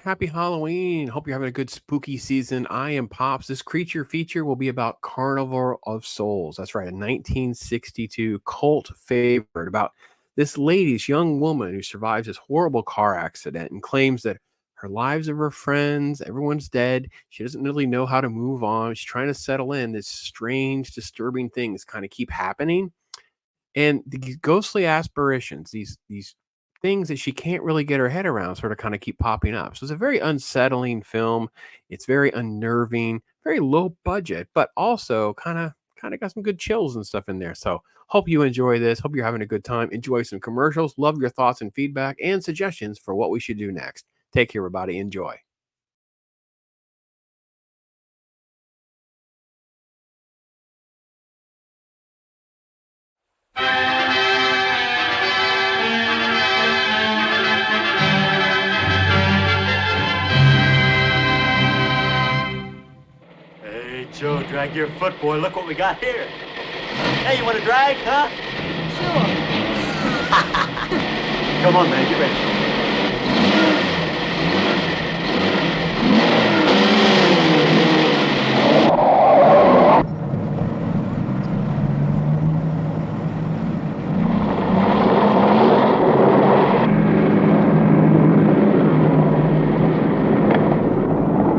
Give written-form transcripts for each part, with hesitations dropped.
Happy Halloween. Hope you're having a good spooky season. I am Pops. This creature feature will be about Carnival of Souls. That's right, a 1962 cult favorite about this lady, this young woman who survives this horrible car accident and claims that her lives of her friends, everyone's dead. She doesn't really know how to move on. She's trying to settle in. This strange, disturbing things kind of keep happening, and these ghostly aspirations, these things that she can't really get her head around sort of kind of keep popping up. So it's a very unsettling film. It's very unnerving, very low budget, but also kind of got some good chills and stuff in there. So hope you enjoy this. Hope you're having a good time. Enjoy some commercials. Love your thoughts and feedback and suggestions for what we should do next. Take care, everybody. Enjoy. Hey, Joe, drag your foot, boy. Look what we got here. Hey, you want to drag, huh? Come on, man, get ready.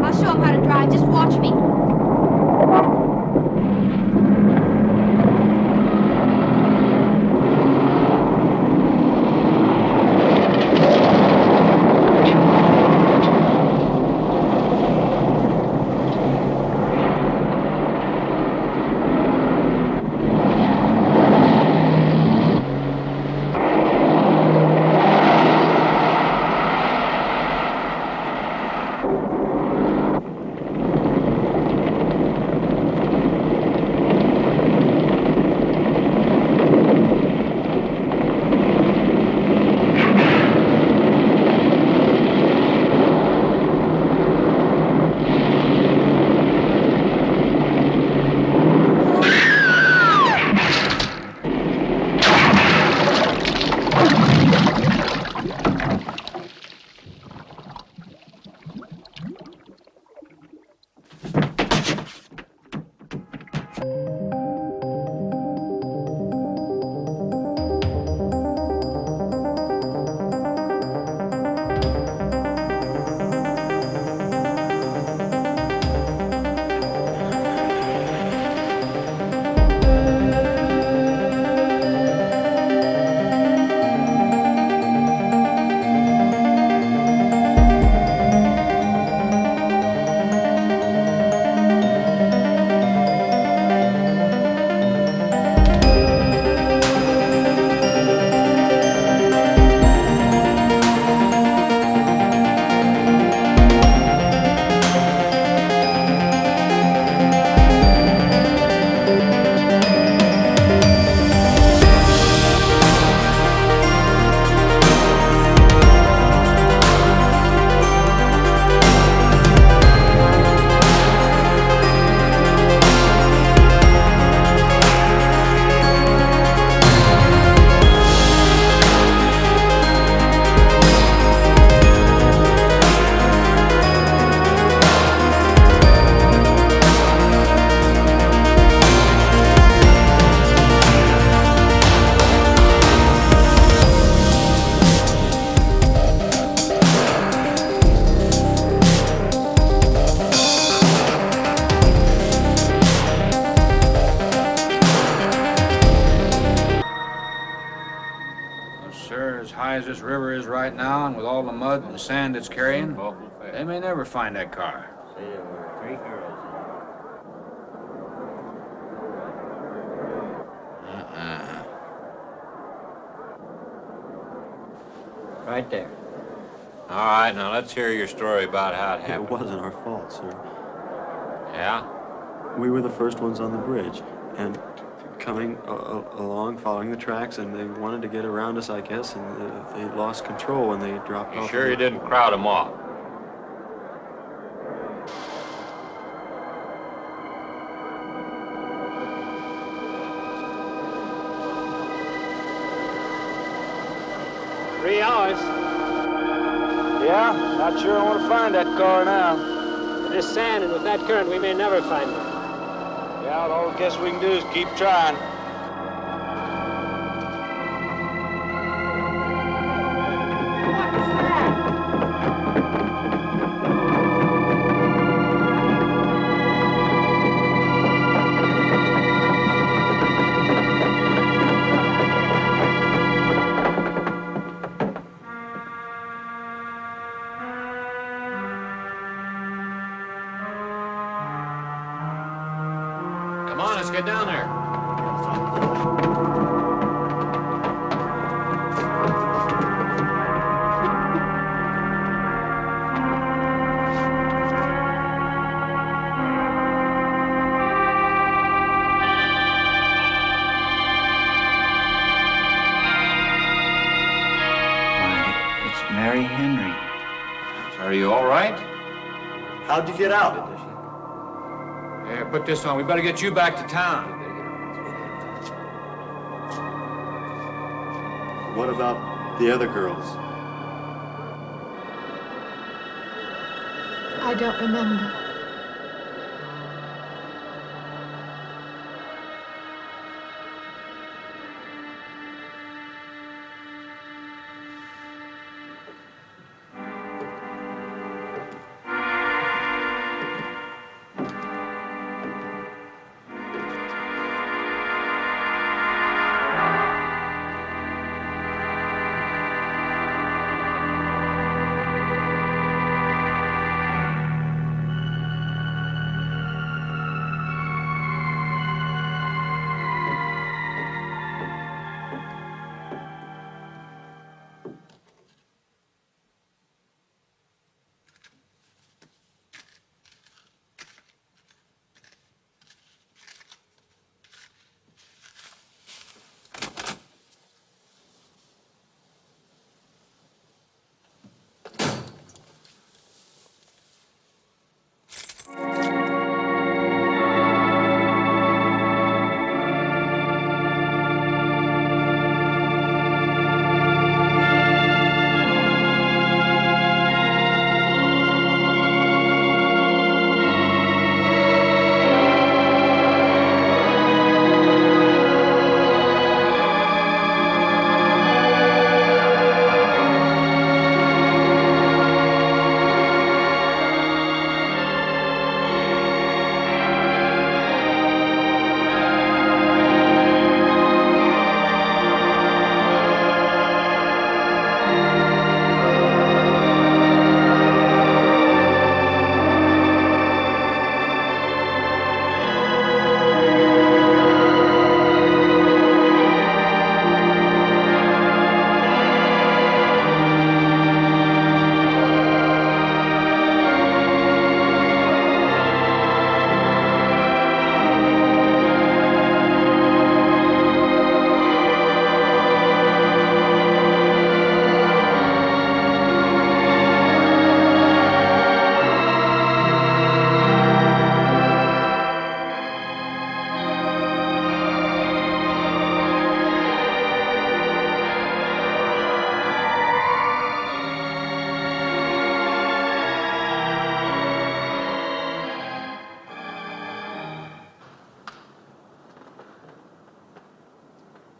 I'll show him how to drive. Just watch me. Sir, as high as this river is right now, and with all the mud and sand it's carrying, they may never find that car. Uh-uh. Right there. All right, now let's hear your story about how it It happened. wasn't our fault, sir. Yeah? We were the first ones on the bridge, and coming along, following the tracks, and they wanted to get around us, I guess, and they lost control when they dropped You off. sure you didn't crowd them off? Yeah, Not sure I want to find that car now. This sand, and with that current, we may never find it. Yeah, all I guess we can do is keep trying. Come on, let's get down there. Why, it's Mary Henry. Are you all right? How'd you get out? Here, put this on. We better get you back to town. What about the other girls? I don't remember.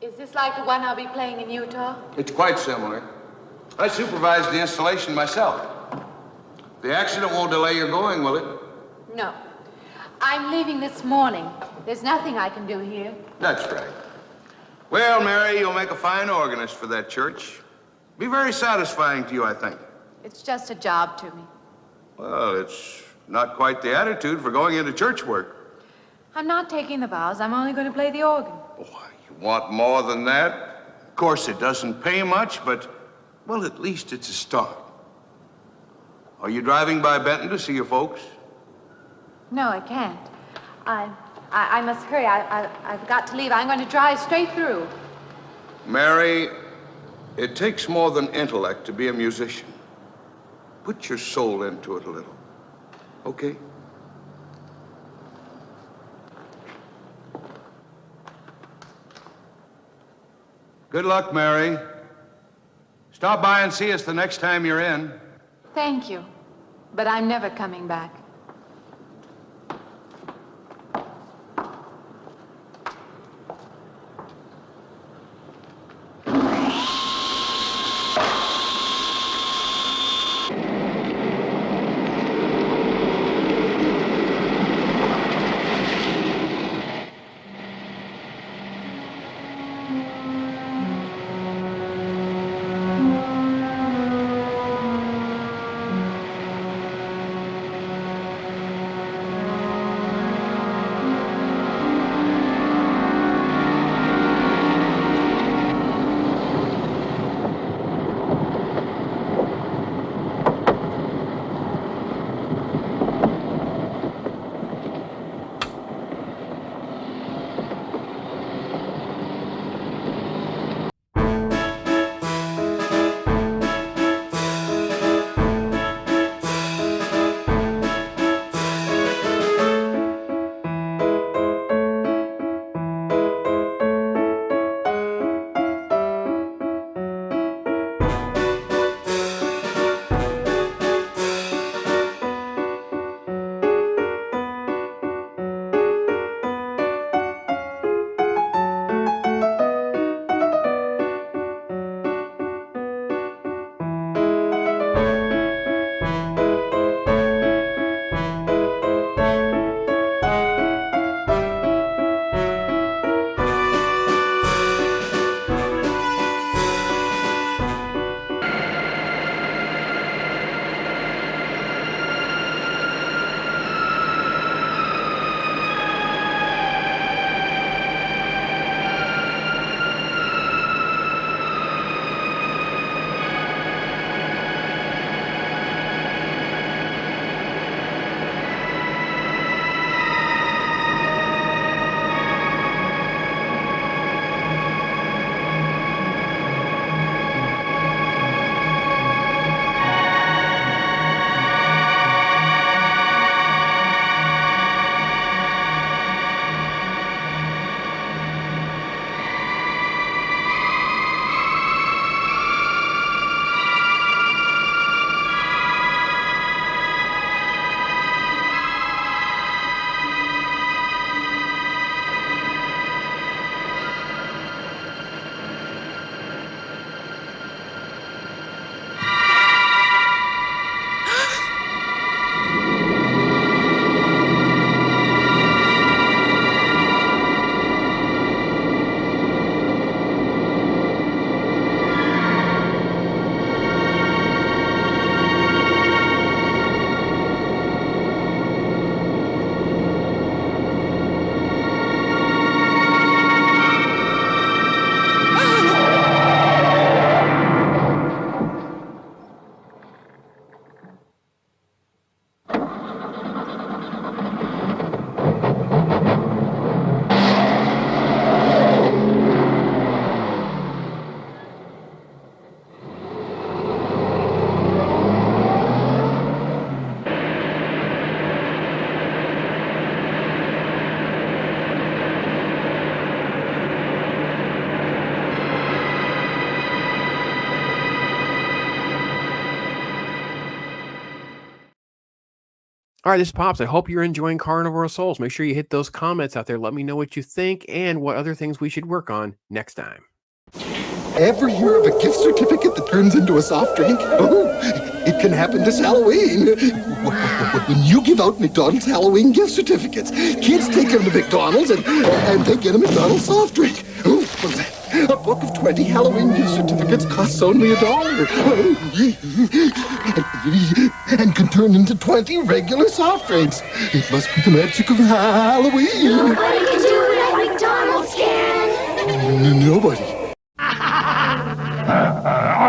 Is this like the one I'll be playing in Utah? It's quite similar. I supervised the installation myself. The accident won't delay your going, will it? No. I'm leaving this morning. There's nothing I can do here. That's right. Well, Mary, you'll make a fine organist for that church. Be very satisfying to you, I think. It's just a job to me. Well, it's not quite the attitude for going into church work. I'm not taking the vows. I'm only going to play the organ. Oh, you want more than that? Of course, it doesn't pay much, but, well, at least it's a start. Are you driving by Benton to see your folks? No, I can't. I must hurry. I've got to leave. I'm going to drive straight through. Mary, it takes more than intellect to be a musician. Put your soul into it a little, okay? Good luck, Mary. Stop by and see us the next time you're in. Thank you, but I'm never coming back. All right, this is Pops. I hope you're enjoying Carnival of Souls. Make sure you hit those comments out there. Let me know what you think and what other things we should work on next time. Ever hear of a gift certificate that turns into a soft drink? Oh, it can happen this Halloween. When you give out McDonald's Halloween gift certificates, kids take them to McDonald's and they get a McDonald's soft drink. Oh, a book of 20 Halloween gift certificates costs only $1 and can turn into 20 regular soft drinks. It must be the magic of Halloween. Nobody can do it like McDonald's can. Nobody.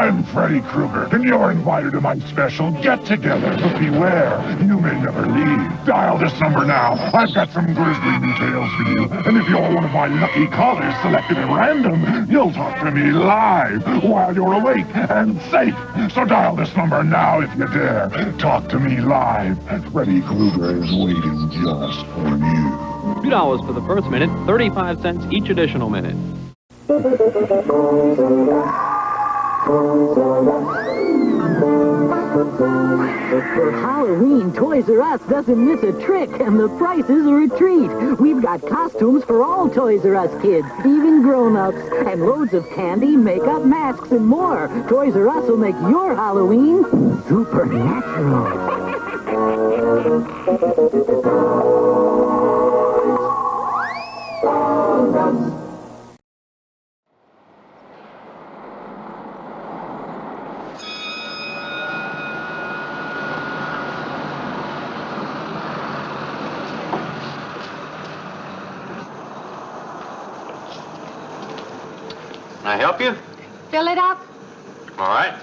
I'm Freddy Krueger, and you're invited to my special get-together. But beware, you may never leave. Dial this number now. I've got some grisly details for you. And if you're one of my lucky callers selected at random, you'll talk to me live while you're awake and safe. So dial this number now if you dare. Talk to me live. Freddy Krueger is waiting just for you. $2 for the first minute, 35 cents each additional minute. Thank you. For Halloween, Toys R Us doesn't miss a trick, and the prices are a treat. We've got costumes for all Toys R Us kids, even grown-ups, and loads of candy, makeup, masks, and more. Toys R Us will make your Halloween supernatural. Can I help you? Fill it up. All right.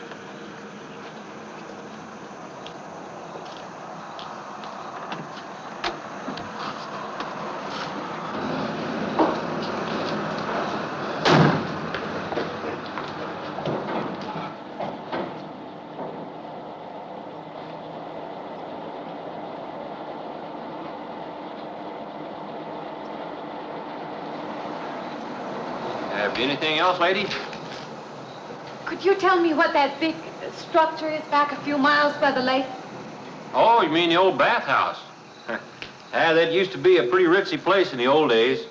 Anything else, lady? Could you tell me what that big structure is back a few miles by the lake? Oh, you mean the old bathhouse? That used to be a pretty ritzy place in the old days.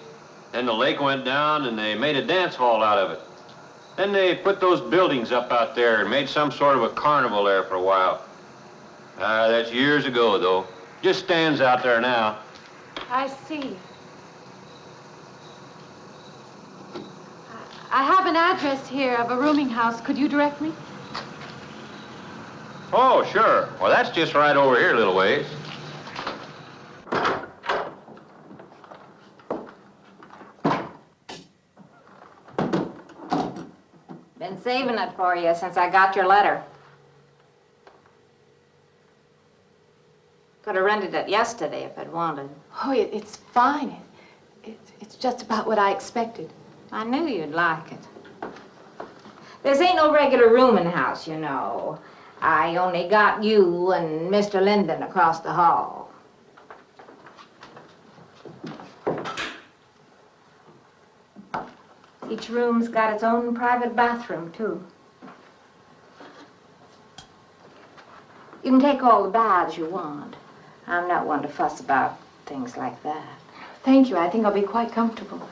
Then the lake went down and they made a dance hall out of it. Then they put those buildings up out there and made some sort of a carnival there for a while. That's years ago, though. Just stands out there now. I see. I have an address here of a rooming house. Could you direct me? Oh, sure. Well, that's just right over here a little ways. Been saving it for you since I got your letter. Could have rented it yesterday if I'd wanted. Oh, it's fine. It's just about what I expected. I knew you'd like it. This ain't no regular rooming house, you know. I only got you and Mr. Linden across the hall. Each room's got its own private bathroom, too. You can take all the baths you want. I'm not one to fuss about things like that. Thank you. I think I'll be quite comfortable.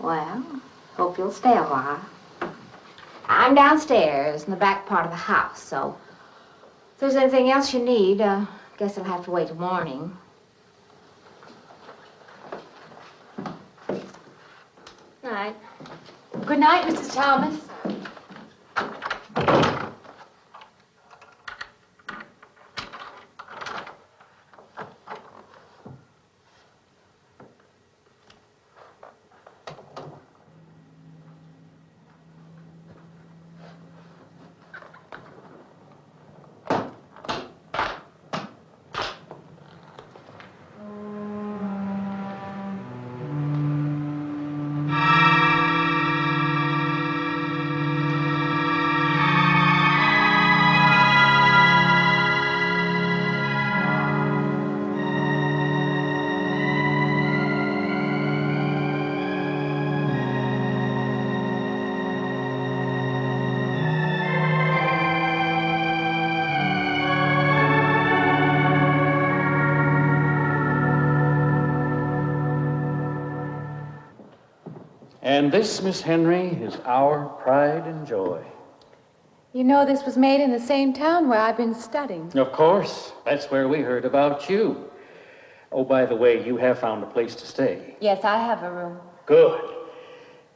Well, hope you'll stay a while. I'm downstairs in the back part of the house, so if there's anything else you need, guess I'll have to wait till morning. Night. Good night, Mrs. Thomas. And this, Miss Henry, is our pride and joy. You know this was made in the same town where I've been studying. Of course. That's where we heard about you. Oh, by the way, you have found a place to stay. Yes, I have a room. Good.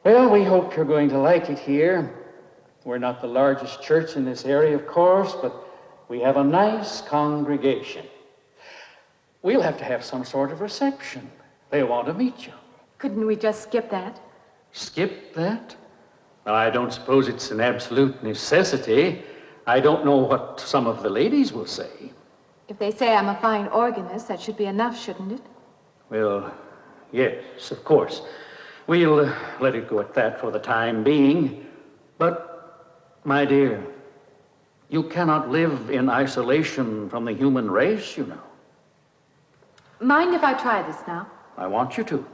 Well, we hope you're going to like it here. We're not the largest church in this area, of course, but we have a nice congregation. We'll have to have some sort of reception. They want to meet you. Couldn't we just skip that? Skip that? Well, I don't suppose it's an absolute necessity. I don't know what some of the ladies will say. If they say I'm a fine organist, that should be enough, shouldn't it? Well, yes, of course. We'll let it go at that for the time being. But, my dear, you cannot live in isolation from the human race, you know. Mind if I try this now? I want you to.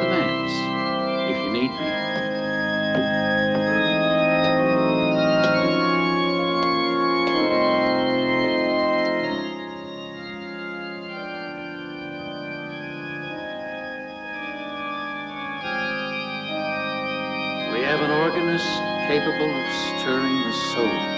manse, if you need me. We have an organist capable of stirring the soul.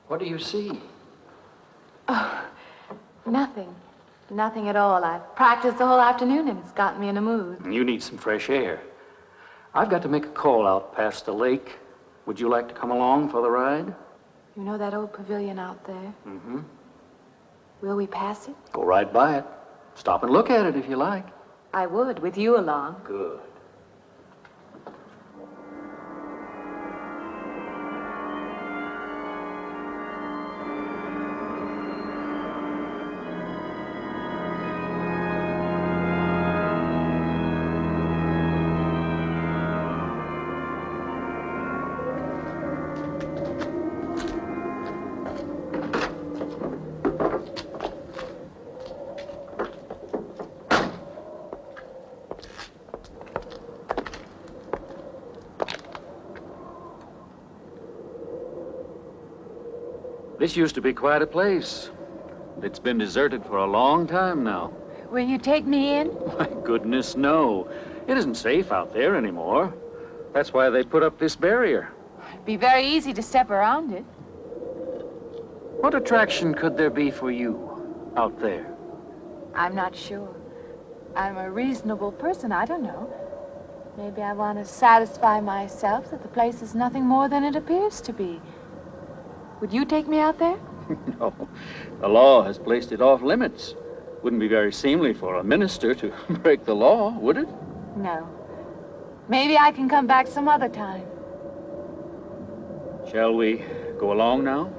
What do you see? Oh, nothing. Nothing at all. I've practiced the whole afternoon and it's gotten me in a mood. You need some fresh air. I've got to make a call out past the lake. Would you like to come along for the ride? You know that old pavilion out there? Mm-hmm. Will we pass it? Go right by it. Stop and look at it if you like. I would, with you along. Good. This used to be quite a place. It's been deserted for a long time now. Will you take me in? My goodness, no. It isn't safe out there anymore. That's why they put up this barrier. It'd be very easy to step around it. What attraction could there be for you out there? I'm not sure. I'm a reasonable person. I don't know. Maybe I want to satisfy myself that the place is nothing more than it appears to be. Would you take me out there? No. The law has placed it off limits. Wouldn't be very seemly for a minister to break the law, would it? No. Maybe I can come back some other time. Shall we go along now?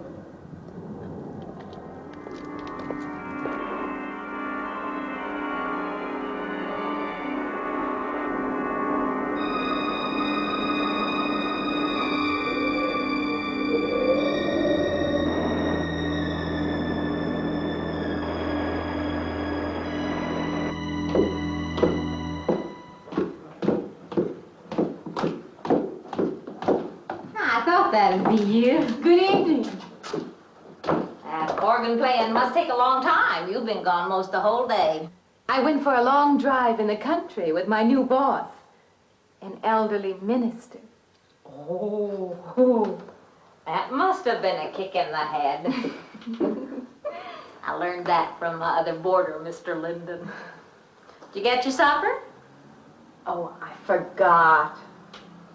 That'd be you. Good evening. That organ playing must take a long time. You've been gone most the whole day. I went for a long drive in the country with my new boss, an elderly minister. Oh, that must have been a kick in the head. I learned that from my other boarder, Mr. Linden. Did you get your supper? Oh, I forgot.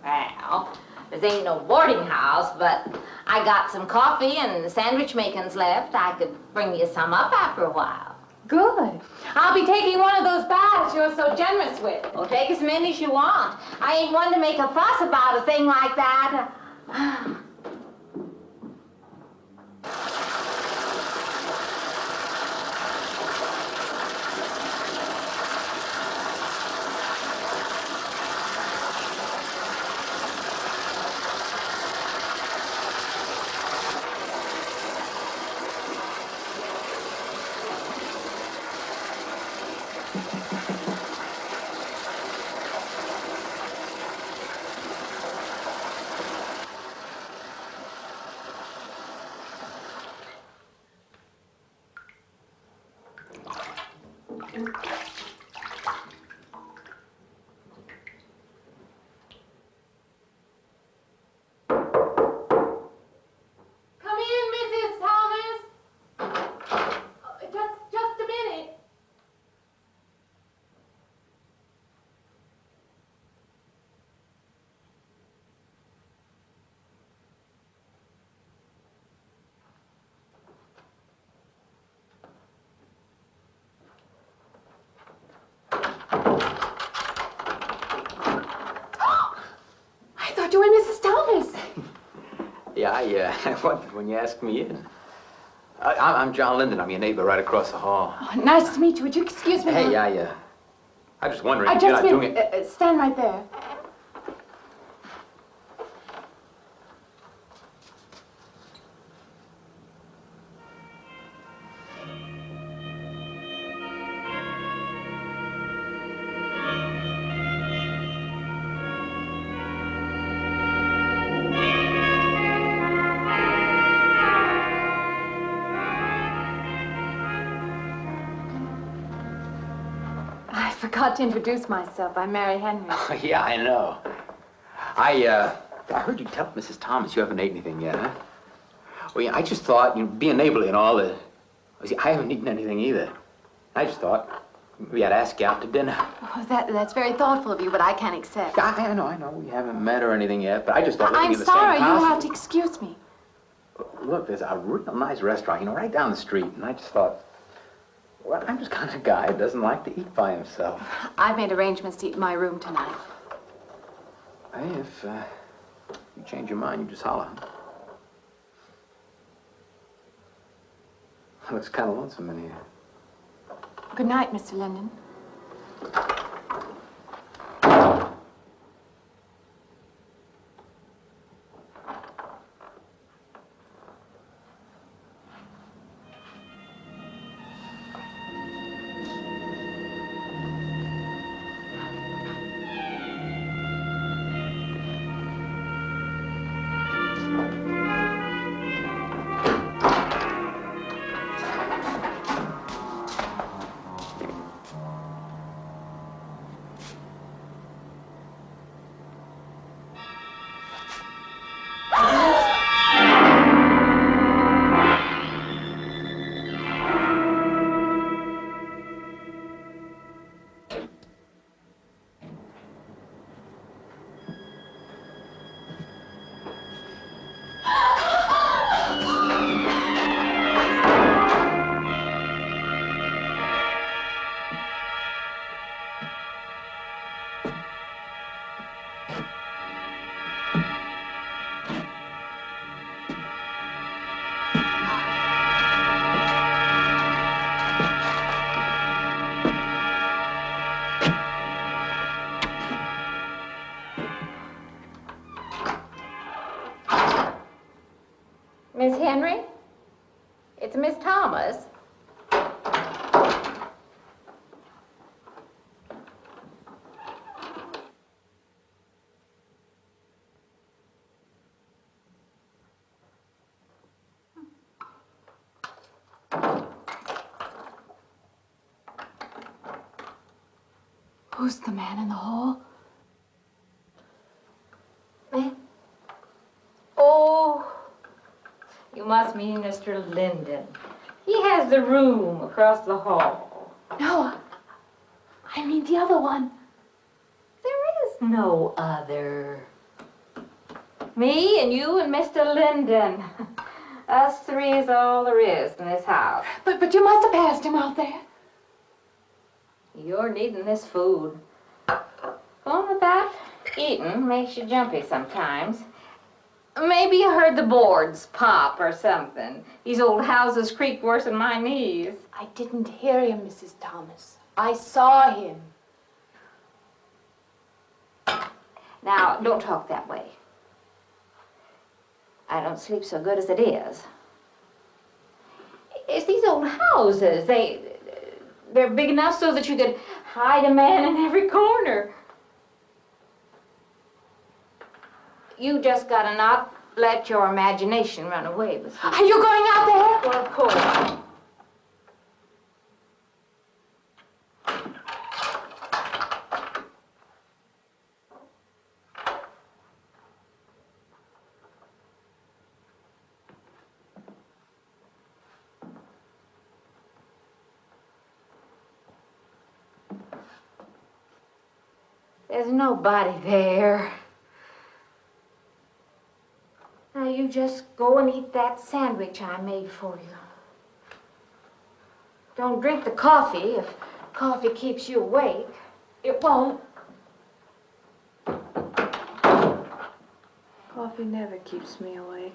Well, this ain't no boarding house, but I got some coffee and sandwich makings left. I could bring you some up after a while. Good. I'll be taking one of those baths you're so generous with. Well, take as many as you want. I ain't one to make a fuss about a thing like that. Yeah, I wondered when you asked me in. I'm John Linden. I'm your neighbor right across the hall. Oh, nice to meet you. Would you excuse me? Hey, I'm just wondering I if you're just not doing it. mean, stand right there. I forgot to introduce myself. I'm Mary Henry. Oh, yeah, I know. I heard you tell Mrs. Thomas you haven't ate anything yet, huh? Well, yeah, I just thought, being neighborly and all, see, I haven't eaten anything either. I just thought maybe I'd ask you out to dinner. Oh, that's very thoughtful of you, but I can't accept. I know. We haven't met or anything yet, but I just thought I'm in the sorry. same house. You'll have to excuse me. Look, there's a real nice restaurant, right down the street, and I just thought, well, I'm just kind of a guy who doesn't like to eat by himself. I've made arrangements to eat in my room tonight. Hey, if you change your mind, you just holler. Looks kind of lonesome in here. Good night, Mr. Linden. Miss Henry? It's Miss Thomas. Who's the man in the hall? Oh, you must mean Mr. Linden. He has the room across the hall. No, I mean the other one. There is no other. Me and you and Mr. Linden. Us three is all there is in this house. But you must have passed him out there. You're needing this food. Going without eating makes you jumpy sometimes. Maybe you heard the boards pop or something. These old houses creak worse than my knees. I didn't hear him, Mrs. Thomas. I saw him. Now, don't talk that way. I don't sleep so good as it is. It's these old houses. They're big enough so that you could hide a man in every corner. You just gotta not let your imagination run away with you. Are you going out there? Well, of course. There's nobody there. Now you just go and eat that sandwich I made for you. Don't drink the coffee if coffee keeps you awake. It won't. Coffee never keeps me awake.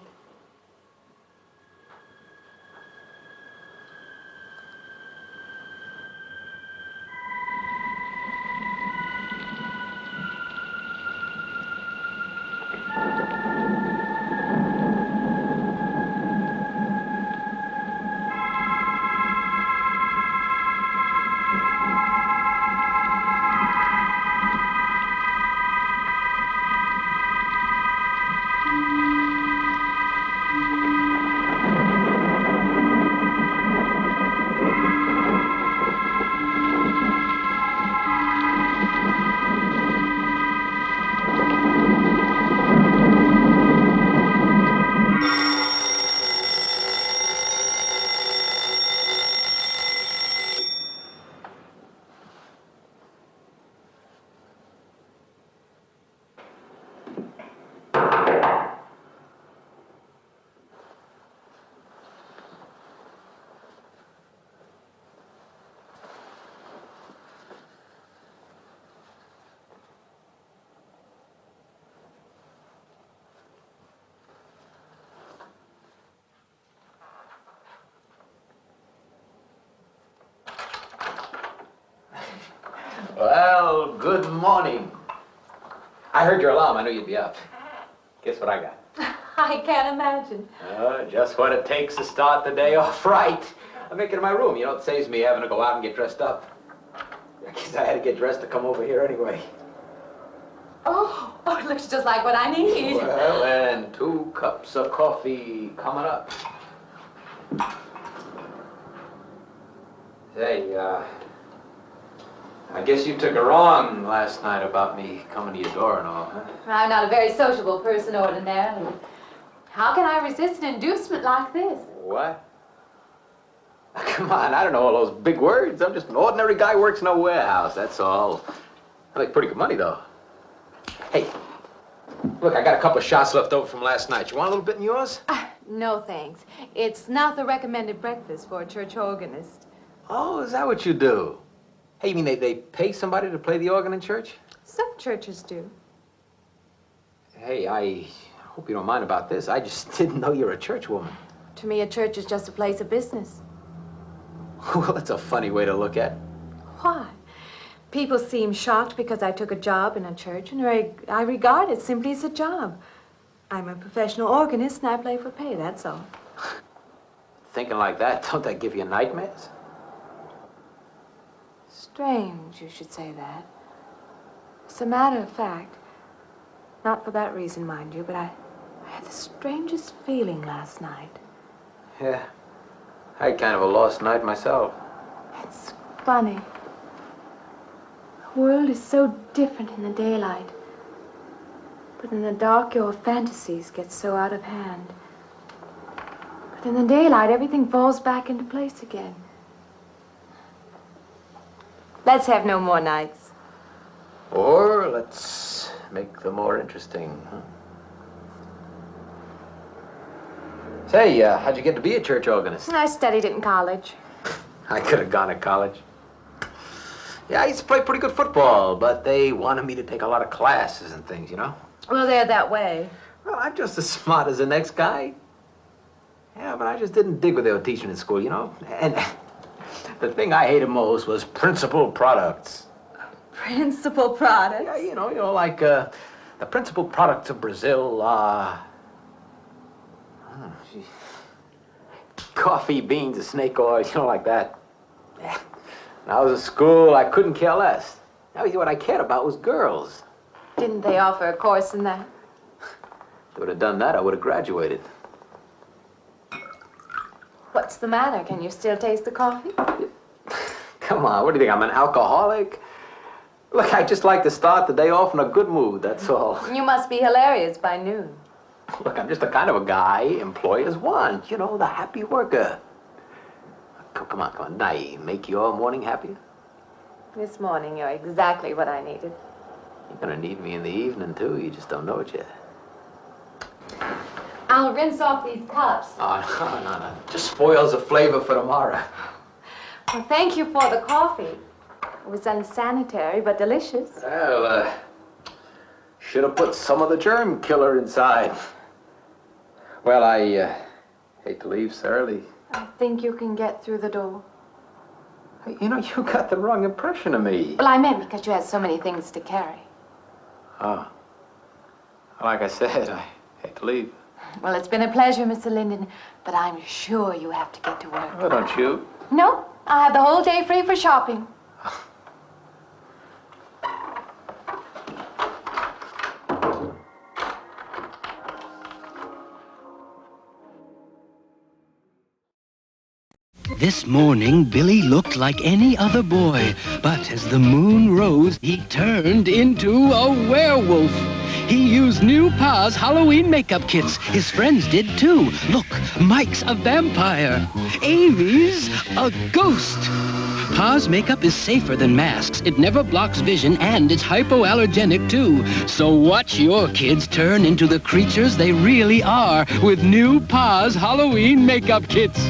Well, good morning. I heard your alarm. I knew you'd be up. Guess what I got? I can't imagine. Just what it takes to start the day off right. I make it in my room. You know, it saves me having to go out and get dressed up. I guess I had to get dressed to come over here anyway. Oh, it looks just like what I need. Well, and 2 cups of coffee coming up. Say, I guess you took her on last night about me coming to your door and all, huh? I'm not a very sociable person ordinarily. How can I resist an inducement like this? What? Come on, I don't know all those big words. I'm just an ordinary guy who works in a warehouse, that's all. I make pretty good money, though. Hey, look, I got a couple of shots left over from last night. You want a little bit in yours? No, thanks. It's not the recommended breakfast for a church organist. Oh, is that what you do? Hey, you mean they pay somebody to play the organ in church? Some churches do. Hey, I hope you don't mind about this. I just didn't know you're a church woman. To me, a church is just a place of business. Well, that's a funny way to look at it. Why? People seem shocked because I took a job in a church, and I regard it simply as a job. I'm a professional organist, and I play for pay, that's all. Thinking like that, don't that give you nightmares? Strange you should say that. As a matter of fact, not for that reason, mind you, but I had the strangest feeling last night. Yeah, I had kind of a lost night myself. It's funny. The world is so different in the daylight. But in the dark, your fantasies get so out of hand. But in the daylight, everything falls back into place again. Let's have no more nights. Or let's make them more interesting, huh? Say, how'd you get to be a church organist? I studied it in college. I could have gone to college. Yeah, I used to play pretty good football, but they wanted me to take a lot of classes and things, you know? Well, they're that way. Well, I'm just as smart as the next guy. Yeah, but I just didn't dig what they were teaching in school, you know? And the thing I hated most was principal products. Principal products? Yeah, you know, like the principal products of Brazil are... coffee, beans, snake oil, you know, like that. Yeah. When I was at school, I couldn't care less. Now, what I cared about was girls. Didn't they offer a course in that? If they would have done that, I would have graduated. What's the matter? Can you still taste the coffee? Come on, what do you think, I'm an alcoholic? Look, I just like to start the day off in a good mood, that's all. You must be hilarious by noon. Look, I'm just the kind of a guy employers want, you know, the happy worker. Come on, now you make your morning happier? This morning, you're exactly what I needed. You're gonna need me in the evening, too. You just don't know it yet. I'll rinse off these cups. Oh, no. Just spoils the flavor for tomorrow. Well, thank you for the coffee. It was unsanitary, but delicious. Well, Should have put some of the germ killer inside. Well, I hate to leave so early. I think you can get through the door. You know, you got the wrong impression of me. Well, I meant because you had so many things to carry. Oh. Like I said, I hate to leave. Well, it's been a pleasure, Mr. Linden, but I'm sure you have to get to work. Oh, don't you? No, I have the whole day free for shopping. This morning, Billy looked like any other boy, but as the moon rose, he turned into a werewolf. He used new Pa's Halloween makeup kits. His friends did too. Look, Mike's a vampire. Amy's a ghost. Pa's makeup is safer than masks. It never blocks vision, and it's hypoallergenic too. So watch your kids turn into the creatures they really are with new Pa's Halloween makeup kits.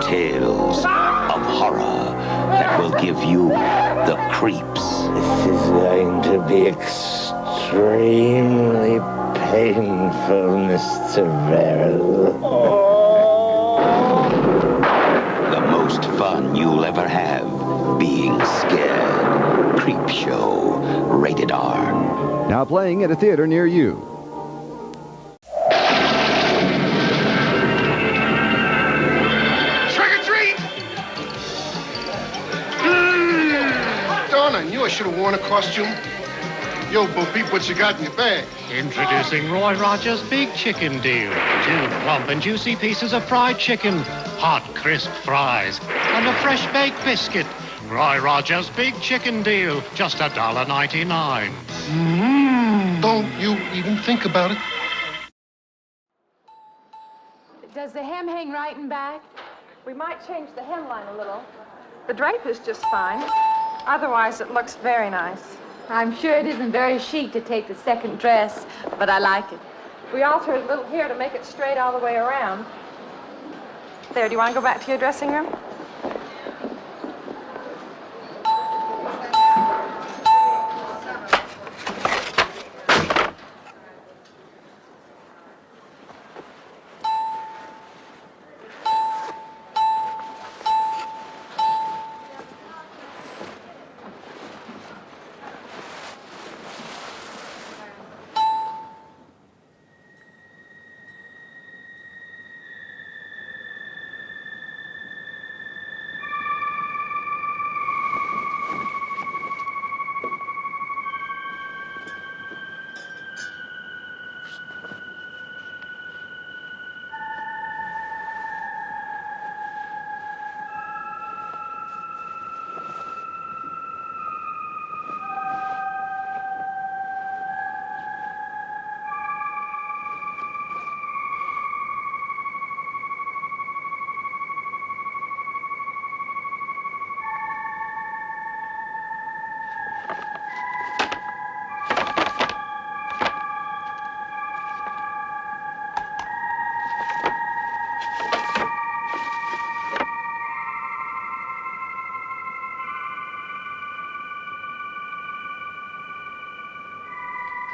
Tales of horror that will give you the creeps. This is going to be extremely painful, Mr. Verrill. The most fun you'll ever have being scared. Creep Show. Rated R. Now playing at a theater near you. I knew I should have worn a costume. Yo, Bo Peep, what you got in your bag? Introducing Roy Rogers' Big Chicken Deal. 2 plump and juicy pieces of fried chicken, hot, crisp fries, and a fresh baked biscuit. Roy Rogers' Big Chicken Deal, just $1.99. Don't you even think about it. Does the hem hang right and back? We might change the hemline a little. The drape is just fine. Otherwise, it looks very nice. I'm sure it isn't very chic to take the second dress, but I like it. We altered a little here to make it straight all the way around. There, do you want to go back to your dressing room?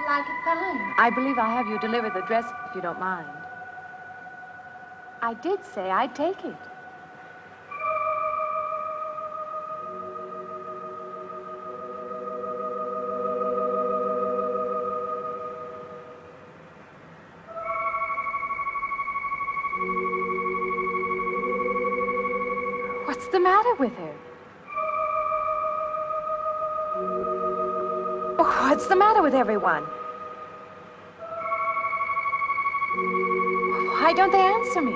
I like it fine. I believe I'll have you deliver the dress if you don't mind. I did say I'd take it. What's the matter with her? What's the matter with everyone? Why don't they answer me?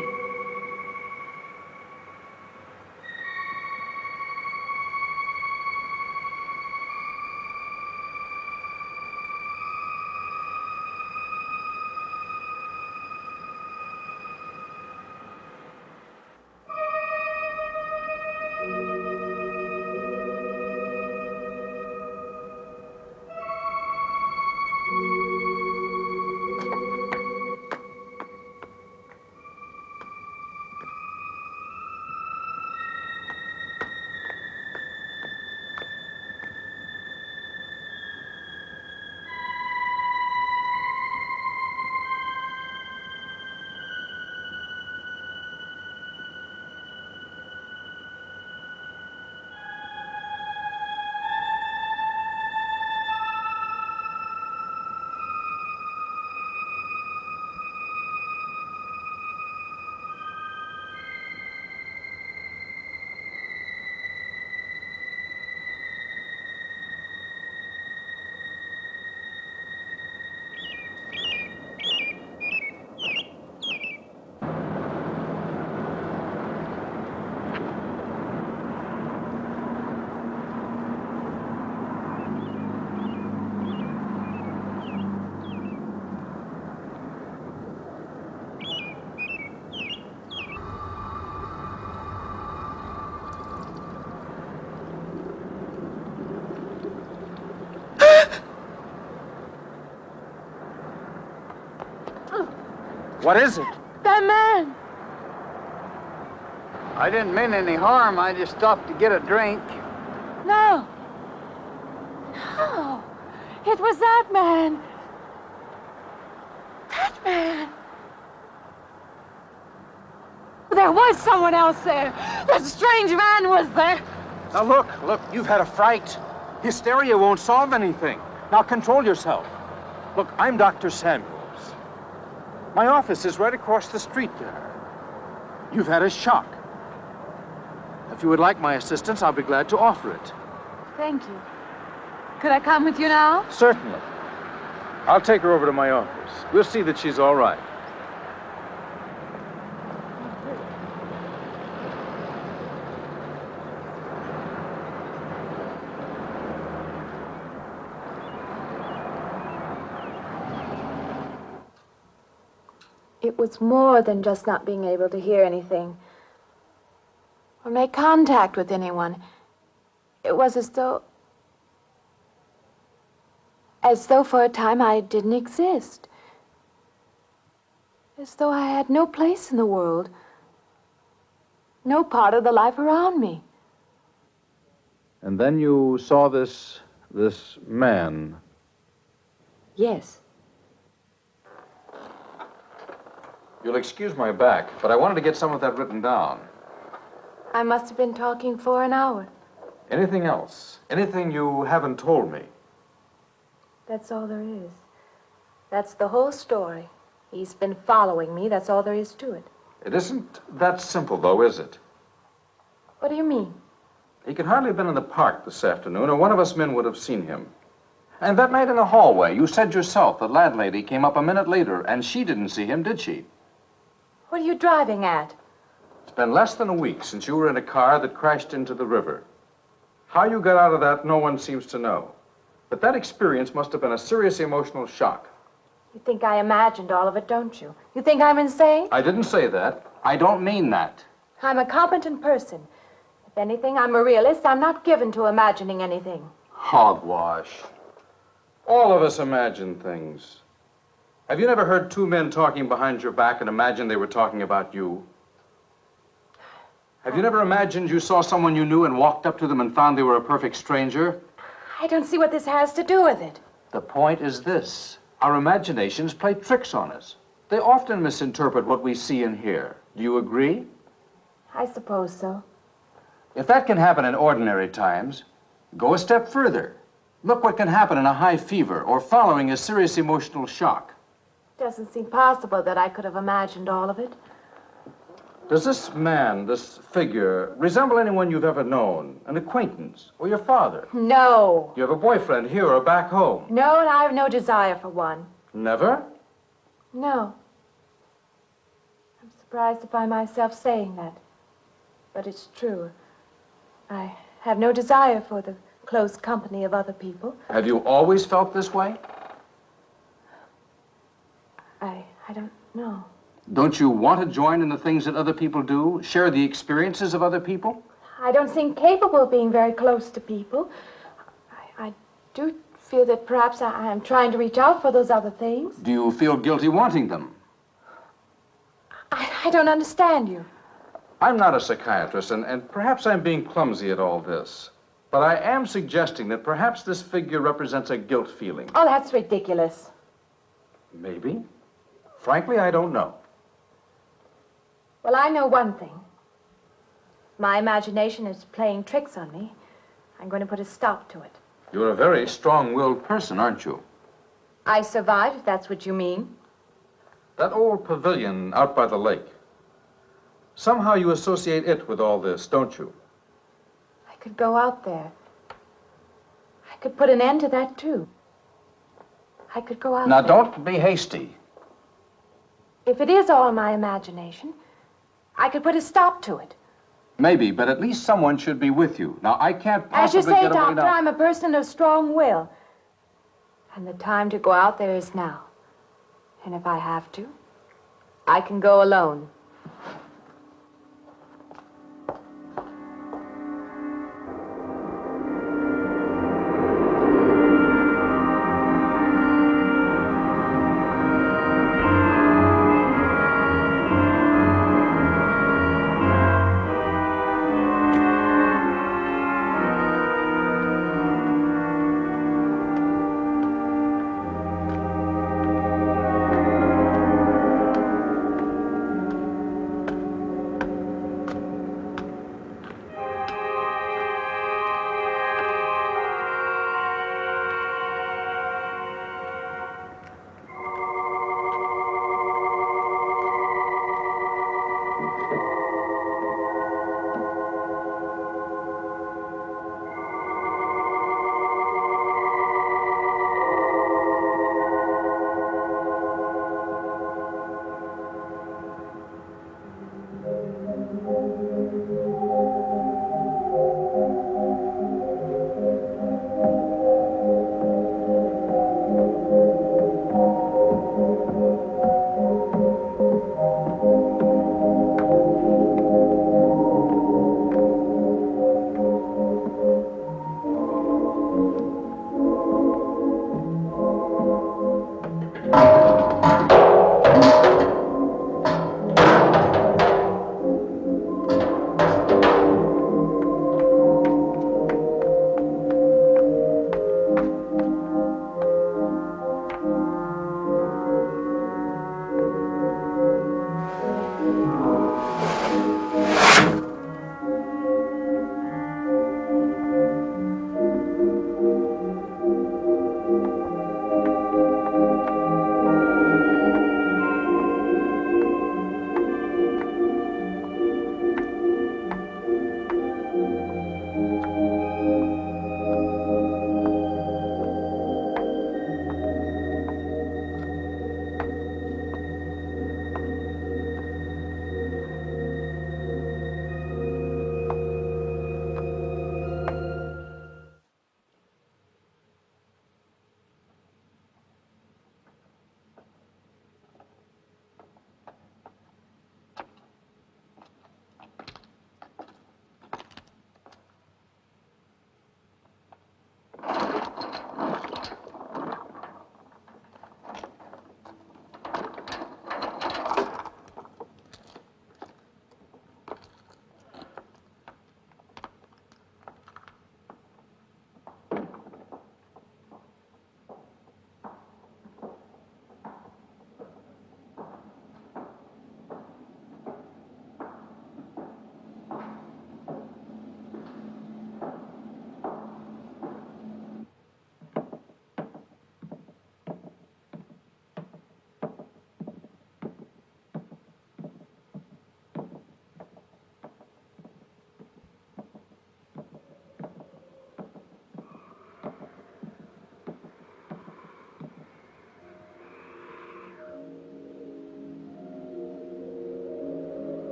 What is it? That man. I didn't mean any harm. I just stopped to get a drink. No. No. It was that man. That man. There was someone else there. That strange man was there. Now look, you've had a fright. Hysteria won't solve anything. Now control yourself. Look, I'm Dr. Samuels. My office is right across the street there. You've had a shock. If you would like my assistance, I'll be glad to offer it. Thank you. Could I come with you now? Certainly. I'll take her over to my office. We'll see that she's all right. It was more than just not being able to hear anything or make contact with anyone. It was as though for a time I didn't exist. As though I had no place in the world, no part of the life around me. And then you saw this man. Yes. You'll excuse my back, but I wanted to get some of that written down. I must have been talking for an hour. Anything else? Anything you haven't told me? That's all there is. That's the whole story. He's been following me. That's all there is to it. It isn't that simple, though, is it? What do you mean? He could hardly have been in the park this afternoon, or one of us men would have seen him. And that night in the hallway, you said yourself the landlady came up a minute later, and she didn't see him, did she? What are you driving at? It's been less than a week since you were in a car that crashed into the river. How you got out of that, no one seems to know. But that experience must have been a serious emotional shock. You think I imagined all of it, don't you? You think I'm insane? I didn't say that. I don't mean that. I'm a competent person. If anything, I'm a realist. I'm not given to imagining anything. Hogwash. All of us imagine things. Have you never heard two men talking behind your back and imagined they were talking about you? Have you never imagined you saw someone you knew and walked up to them and found they were a perfect stranger? I don't see what this has to do with it. The point is this. Our imaginations play tricks on us. They often misinterpret what we see and hear. Do you agree? I suppose so. If that can happen in ordinary times, go a step further. Look what can happen in a high fever or following a serious emotional shock. Doesn't seem possible that I could have imagined all of it. Does this man, this figure, resemble anyone you've ever known? An acquaintance? Or your father? No. You have a boyfriend here or back home? No, and I have no desire for one. Never? No. I'm surprised to find myself saying that. But it's true. I have no desire for the close company of other people. Have you always felt this way? I don't know. Don't you want to join in the things that other people do? Share the experiences of other people? I don't seem capable of being very close to people. I do feel that perhaps I am trying to reach out for those other things. Do you feel guilty wanting them? I don't understand you. I'm not a psychiatrist, and perhaps I'm being clumsy at all this. But I am suggesting that perhaps this figure represents a guilt feeling. Oh, that's ridiculous. Maybe. Frankly, I don't know. Well, I know one thing. My imagination is playing tricks on me. I'm going to put a stop to it. You're a very strong-willed person, aren't you? I survived, if that's what you mean. That old pavilion out by the lake. Somehow you associate it with all this, don't you? I could go out there. I could put an end to that, too. I could go out Now, there. don't be hasty. If it is all my imagination, I could put a stop to it. Maybe, but at least someone should be with you. Now, I can't As you possibly say, get away Doctor, now. I'm a person of strong will. And the time to go out there is now. And if I have to, I can go alone.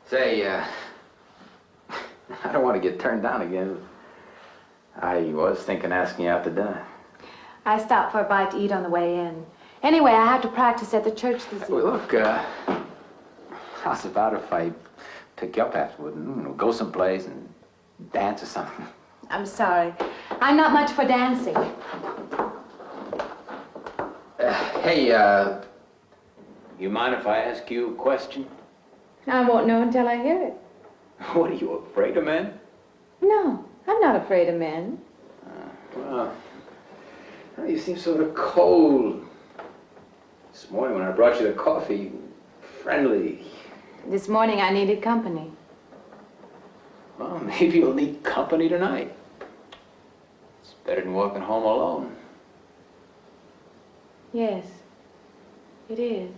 Say, I don't want to get turned down again. I was thinking asking you out to dinner. I stopped for a bite to eat on the way in. Anyway, I have to practice at the church this evening. Well, look, how's about if I pick you up afterward and go someplace and dance or something? I'm sorry. I'm not much for dancing. Hey, you mind if I ask you a question? I won't know until I hear it. What, are you afraid of men? No, I'm not afraid of men. Well, you seem sort of cold. This morning when I brought you the coffee, friendly. This morning I needed company. Well, maybe you'll need company tonight. It's better than walking home alone. Yes, it is.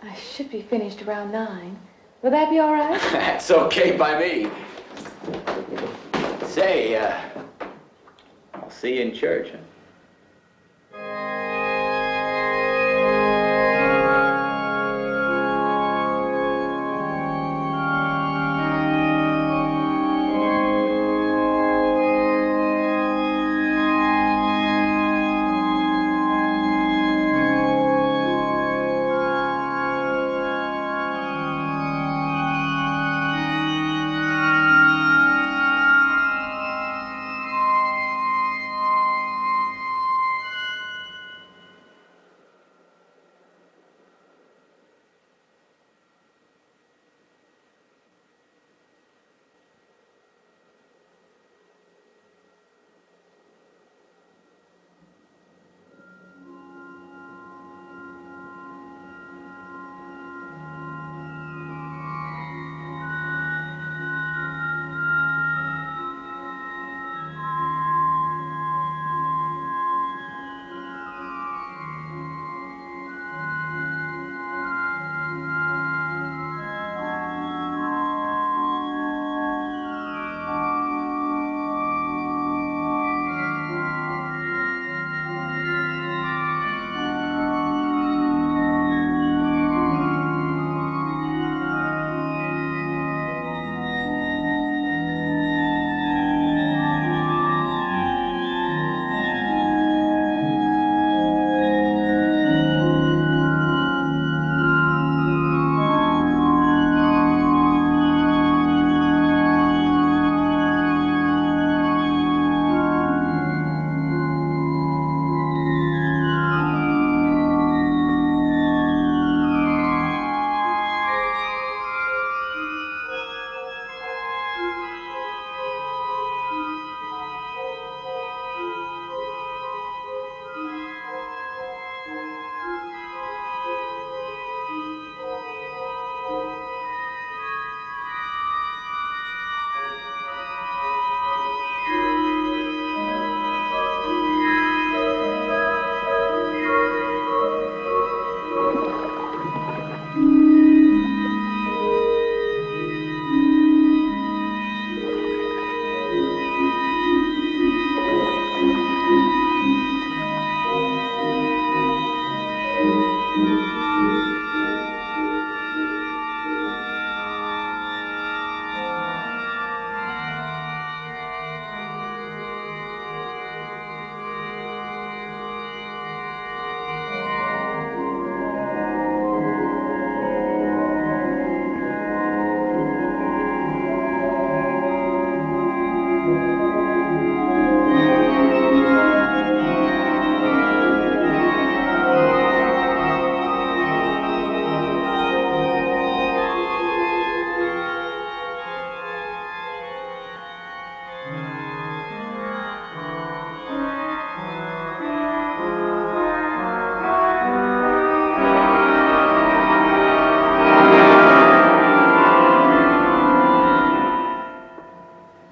I should be finished around 9. Will that be all right? That's okay by me. Say, see you in church. Huh?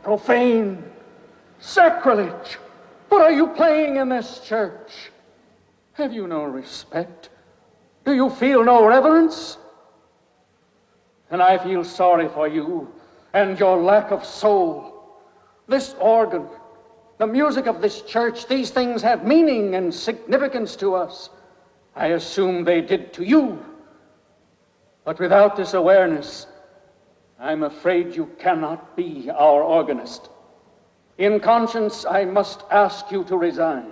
Profane, sacrilege. What are you playing in this church? Have you no respect? Do you feel no reverence? And I feel sorry for you and your lack of soul. This organ, the music of this church, these things have meaning and significance to us. I assume they did to you. But without this awareness, I'm afraid you cannot be our organist. In conscience, I must ask you to resign.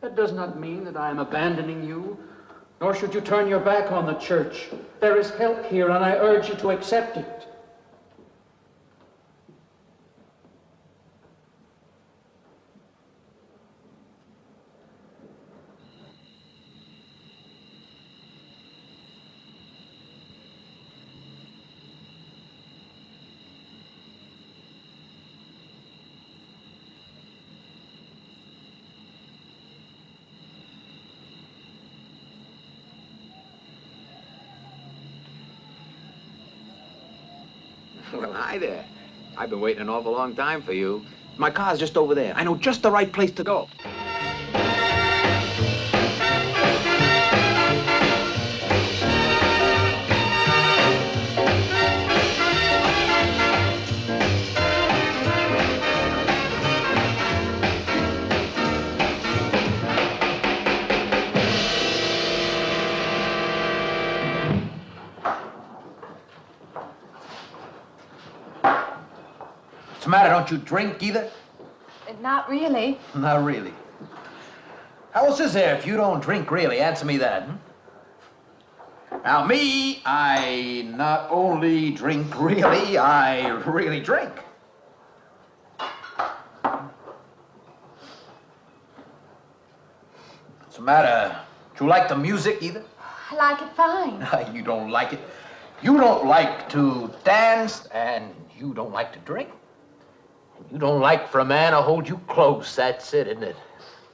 That does not mean that I am abandoning you, nor should you turn your back on the church. There is help here, and I urge you to accept it. Well, hi there. I've been waiting an awful long time for you. My car's just over there. I know just the right place to go. What's the matter? Don't you drink either? Not really. Not really. How else is there if you don't drink really? Answer me that. Now, me, I not only drink really, I really drink. What's the matter? Do you like the music either? I like it fine. You don't like it. You don't like to dance, and you don't like to drink. And you don't like for a man to hold you close. That's it, isn't it?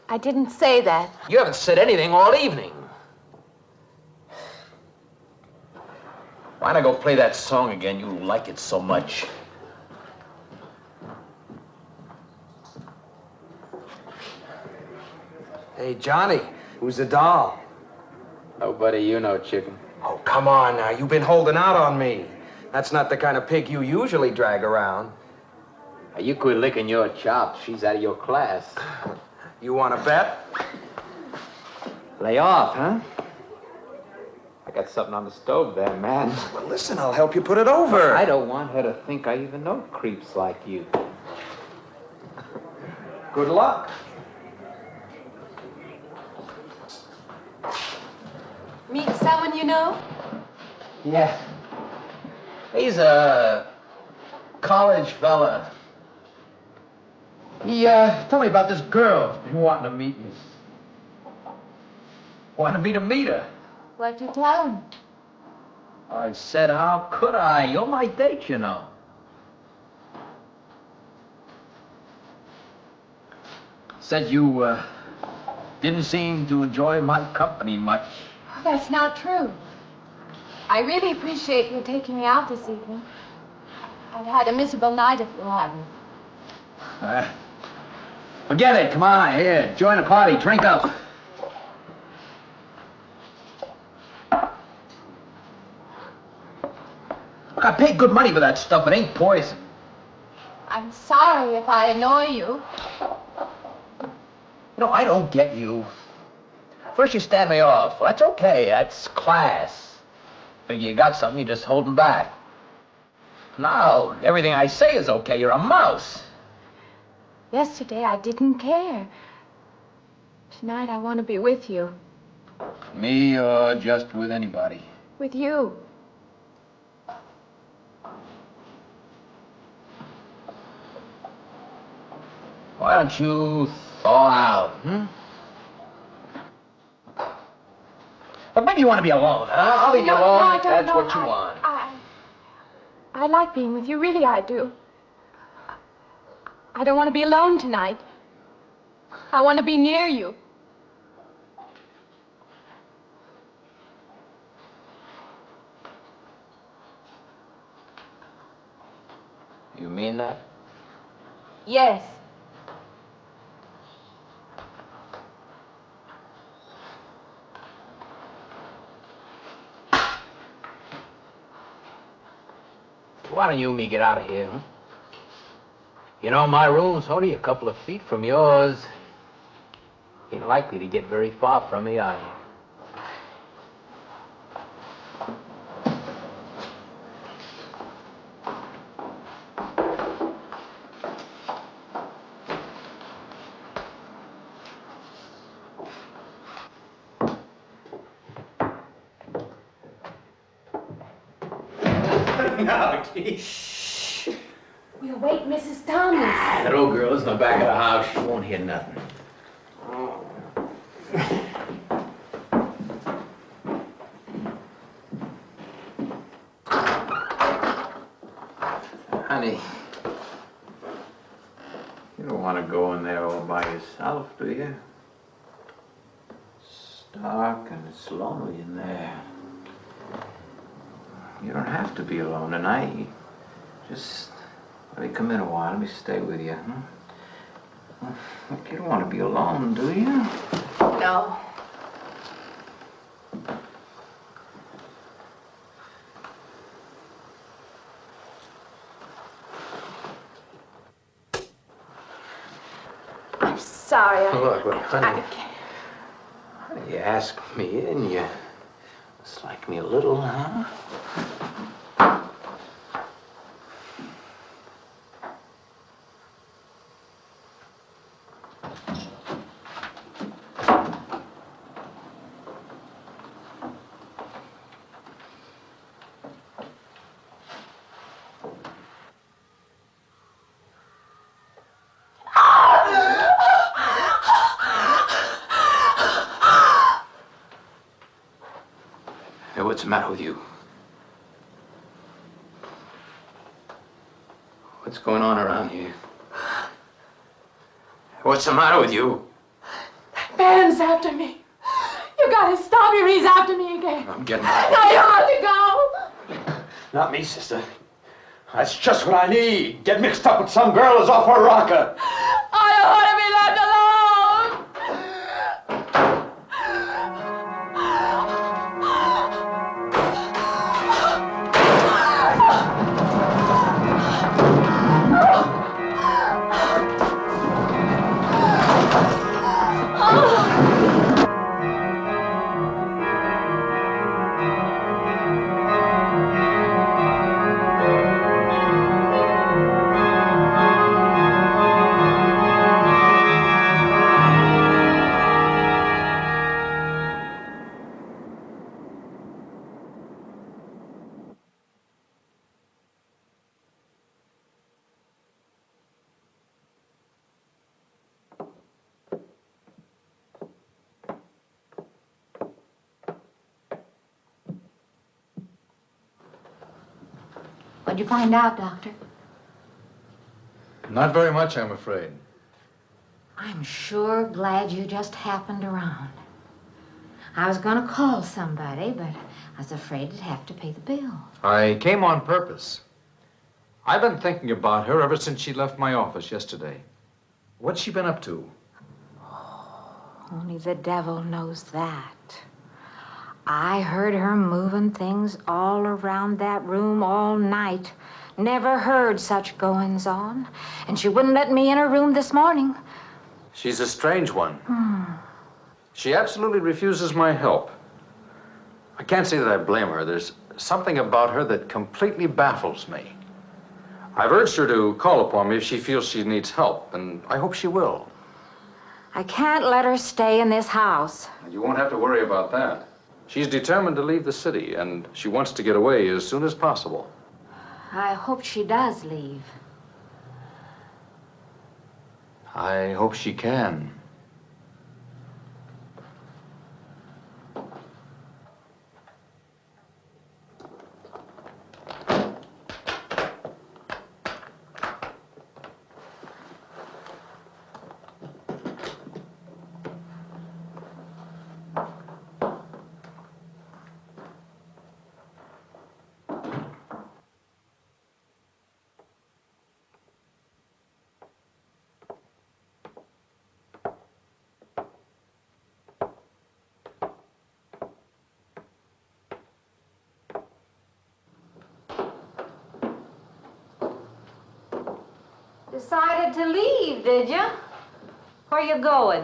I didn't say that. You haven't said anything all evening. Why not go play that song again? You like it so much. Hey, Johnny, who's the doll? Nobody you know, chicken. Oh, come on now. You've been holding out on me. That's not the kind of pig you usually drag around. You quit licking your chops. She's out of your class. You want to bet? Lay off, huh? I got something on the stove there, man. Well, listen, I'll help you put it over. I don't want her to think I even know creeps like you. Good luck. Meet someone you know? Yeah. He's a college fella. He told me about this girl who wanted to meet me. Wanted me to meet her. What'd you tell him? I said, how could I? You're my date, you know. Said you didn't seem to enjoy my company much. That's not true. I really appreciate you taking me out this evening. I've had a miserable night if you haven't. Forget it. Come on, here. Join the party. Drink up. Look, I paid good money for that stuff. It ain't poison. I'm sorry if I annoy you. You know, I don't get you. First you stand me off. Well, that's okay. That's class. Figure you got something, you just holding back. Now, everything I say is okay. You're a mouse. Yesterday I didn't care. Tonight I want to be with you. Me or just with anybody? With you. Why don't you thaw out, But maybe you want to be alone, huh? I'll leave you alone if that's what you want. I like being with you, really I do. I don't want to be alone tonight. I want to be near you. You mean that? Yes. Why don't you and me get out of here, huh? You know, my room's only a couple of feet from yours. Ain't likely to get very far from me, are you? No, geez. We'll wake Mrs. Thomas. That old girl is in the back of the house. She won't hear nothing. Honey, you don't want to go in there all by yourself, do you? It's dark and it's lonely in there. You don't have to be alone tonight. Just let me come in a while. Let me stay with you, huh? You don't want to be alone, do you? No. I'm sorry. Look, honey. You asked me in, you dislike me a little, huh? Hey, what's the matter with you? What's going on around here? What's the matter with you? Man's after me. You gotta stop him. He's after me again. I'm getting out. Now you have to go. Not me, sister. That's just what I need. Get mixed up with some girl who's off her rocker. I don't want to be left alone. What'd you find out, Doctor? Not very much, I'm afraid. I'm sure glad you just happened around. I was gonna call somebody, but I was afraid I'd have to pay the bill. I came on purpose. I've been thinking about her ever since she left my office yesterday. What's she been up to? Only the devil knows that. I heard her moving things all around that room all night. Never heard such goings on. And she wouldn't let me in her room this morning. She's a strange one. She absolutely refuses my help. I can't say that I blame her. There's something about her that completely baffles me. I've urged her to call upon me if she feels she needs help, and I hope she will. I can't let her stay in this house. You won't have to worry about that. She's determined to leave the city, and she wants to get away as soon as possible. I hope she does leave. I hope she can. Decided to leave, did you? Where you going?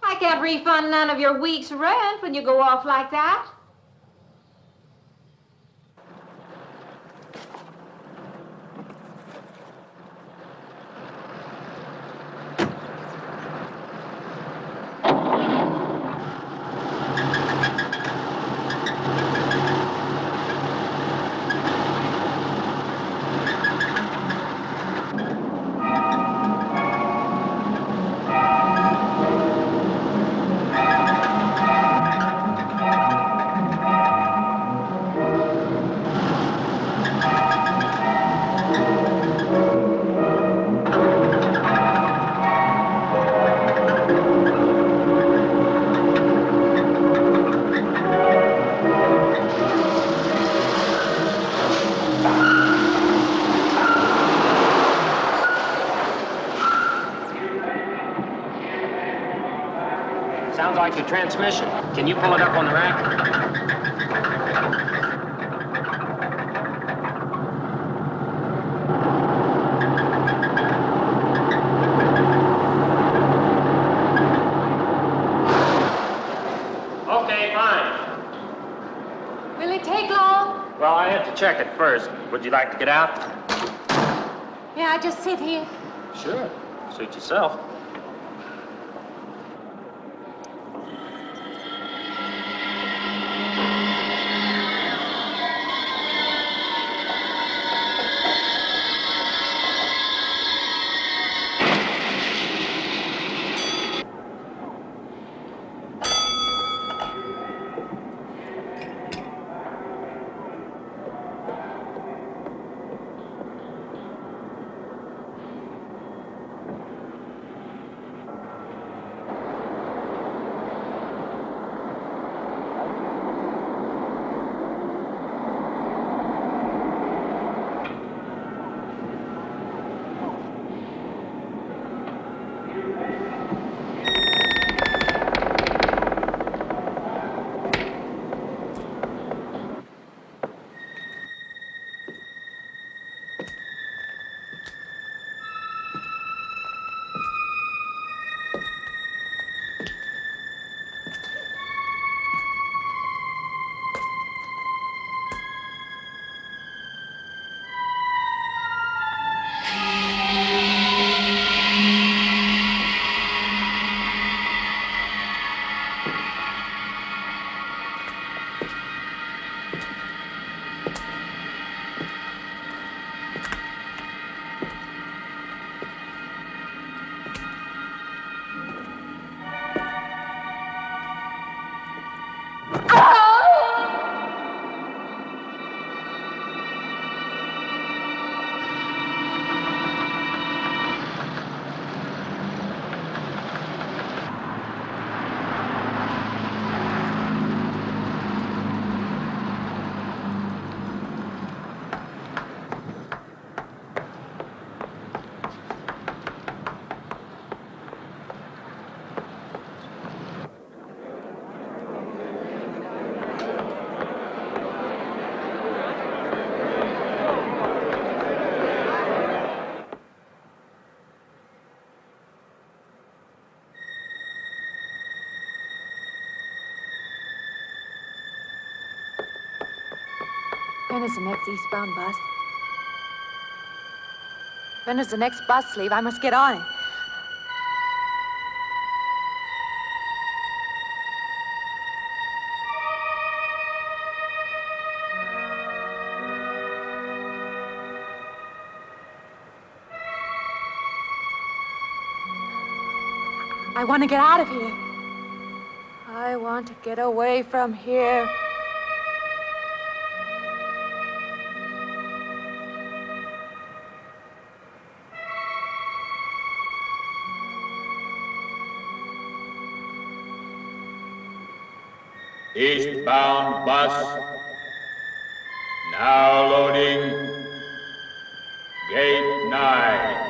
I can't refund none of your week's rent when you go off like that. Sounds like the transmission. Can you pull it up on the rack? Okay, fine. Will it take long? Well, I have to check it first. Would you like to get out? May I just sit here? Sure. Suit yourself. When is the next eastbound bus? When does the next bus leave? I must get on it. I want to get out of here. I want to get away from here. Eastbound bus. Now loading. Gate 9.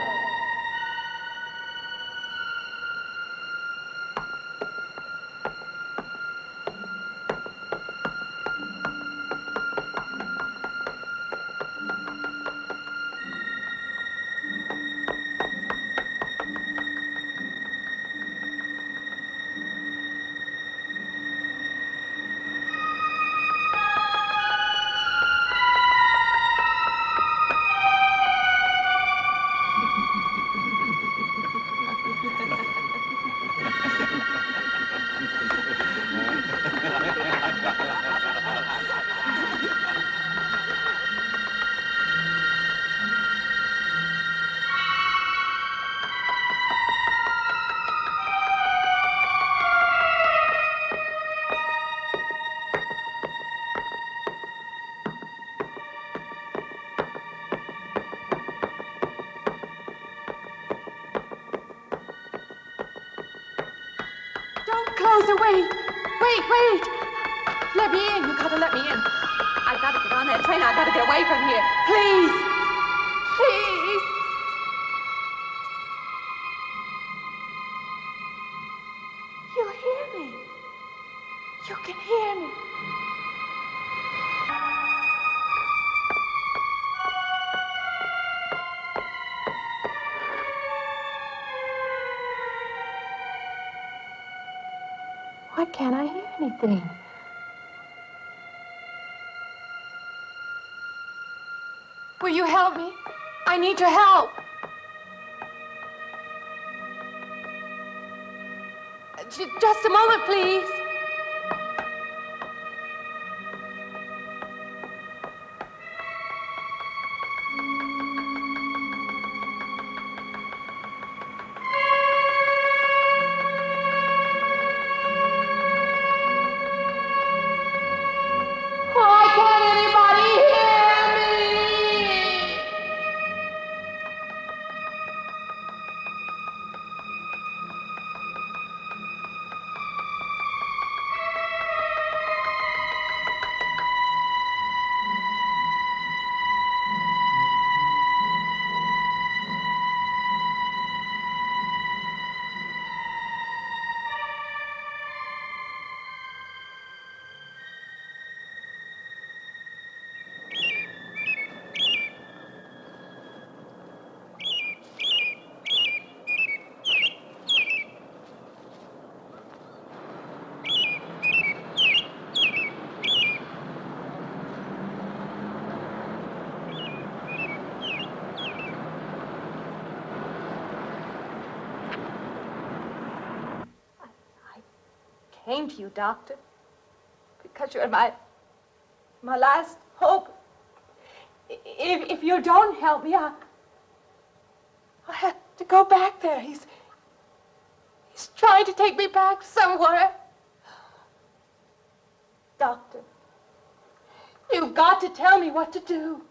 Close the wait. Wait. Let me in. You gotta let me in. I gotta get on that train. I gotta get away from here. Please. Please. You'll hear me. You can hear me. Why can't I hear anything? Will you help me? I need your help. Just a moment, please. Why can't anybody hear me? Came to you, Doctor, because you're my last hope. If you don't help me, I'll have to go back there. He's trying to take me back somewhere. Doctor, you've got to tell me what to do.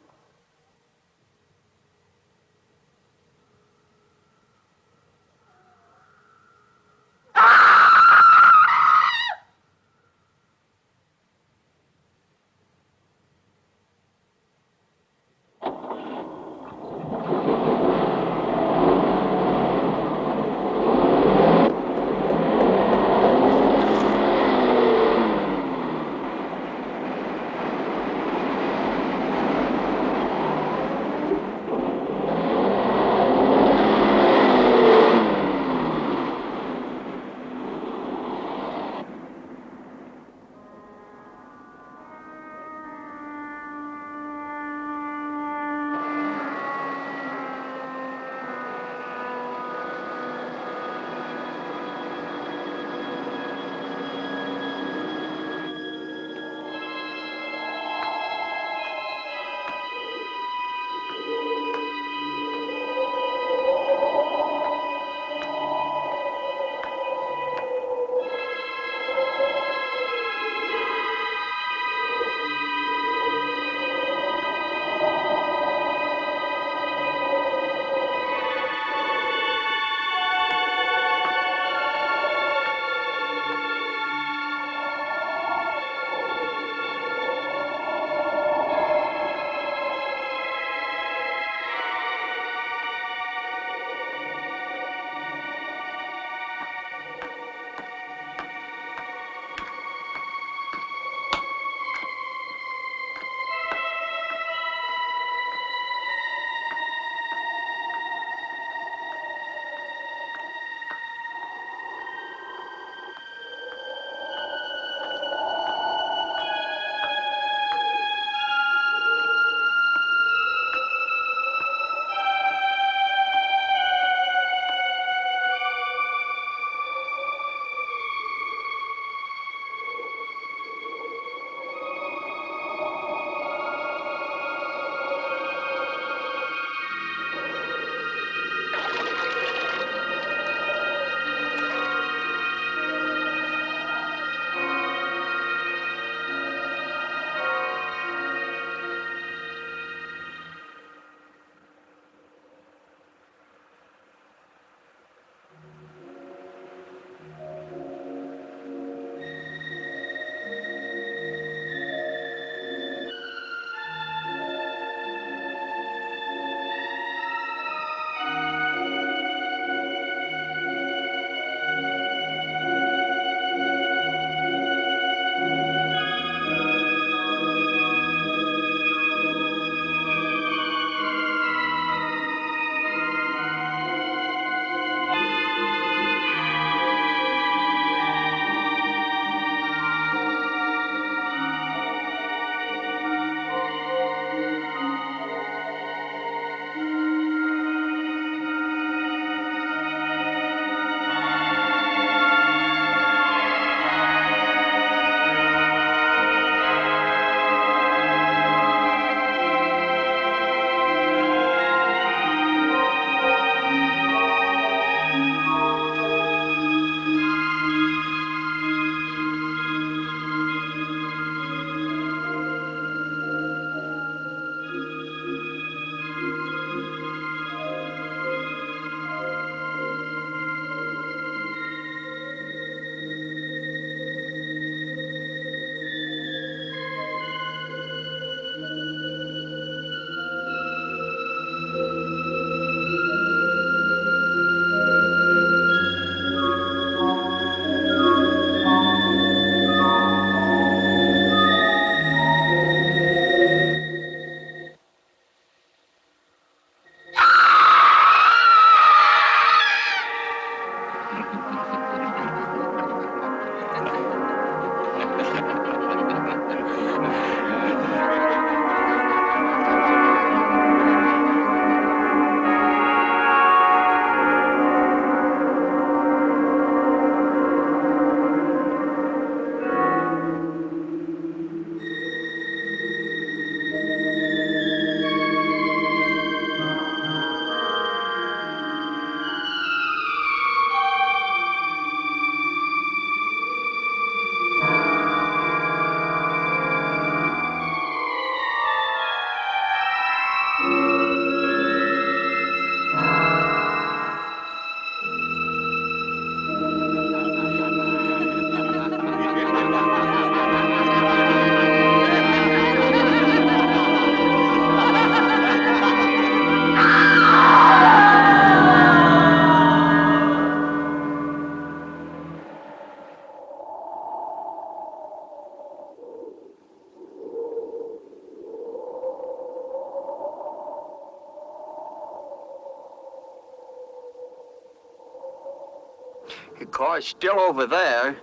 The car's still over there.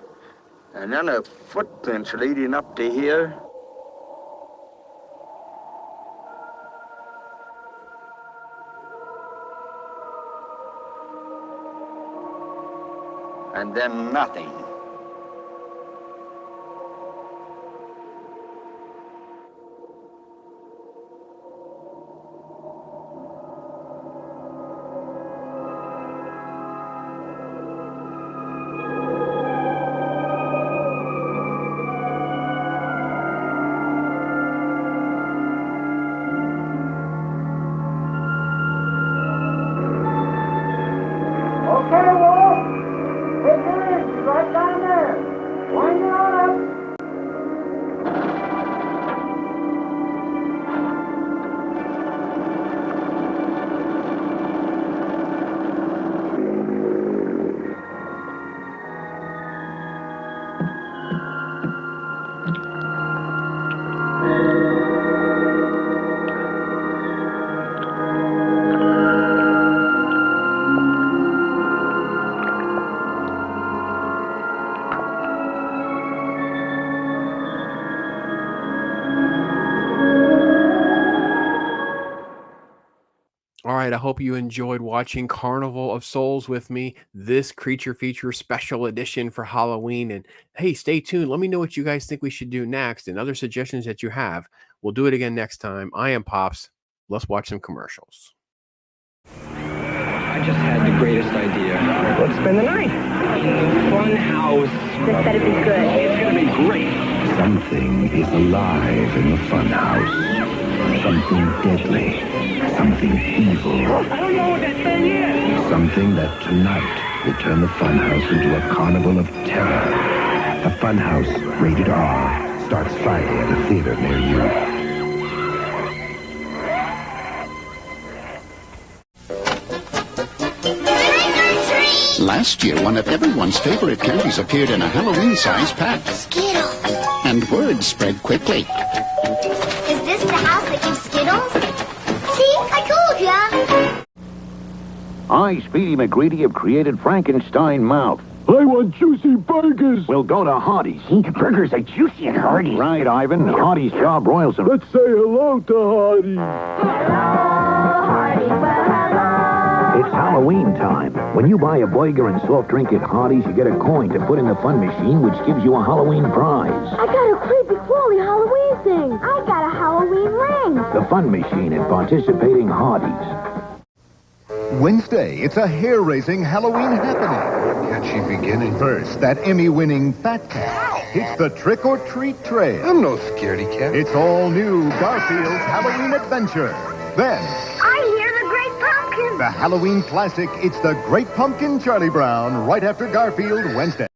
And then the footprints leading up to here. And then nothing. All right, I hope you enjoyed watching Carnival of Souls with me, this creature feature special edition for Halloween. And hey, stay tuned. Let me know what you guys think we should do next and other suggestions that you have. We'll do it again next time. I am Pops. Let's watch some commercials. I just had the greatest idea. Let's spend the night in the fun house. This better be good. It's gonna be great. Something is alive in the fun house. Something deadly. Something evil. I don't know what that thing is. Something that tonight will turn the fun house into a carnival of terror. The Fun House, rated R, starts Friday at a theater near you. Last year, one of everyone's favorite candies appeared in a Halloween-sized pack. Skittles. And word spread quickly. Is this the house that gives Skittles? See, I told ya. I, Speedy McGreedy, have created Frankenstein Mouth. I want juicy burgers. We'll go to Hardee's. The burgers are juicy and hearty. Right, Ivan. Hardee's jaw broils them. Let's say hello to Hardee's. It's Halloween time. When you buy a burger and soft drink at Hardee's, you get a coin to put in the fun machine, which gives you a Halloween prize. I got a creepy crawly Halloween thing. I got a Halloween ring. The fun machine at participating Hardee's. Wednesday, it's a hair-raising Halloween happening. Catchy beginning. First, that Emmy-winning Fat Cat. It's the trick-or-treat trail. I'm no scaredy cat. It's all new Garfield's Halloween Adventure. Then, I hear the Great Pumpkin. the Halloween classic, It's the Great Pumpkin Charlie Brown, right after Garfield Wednesday.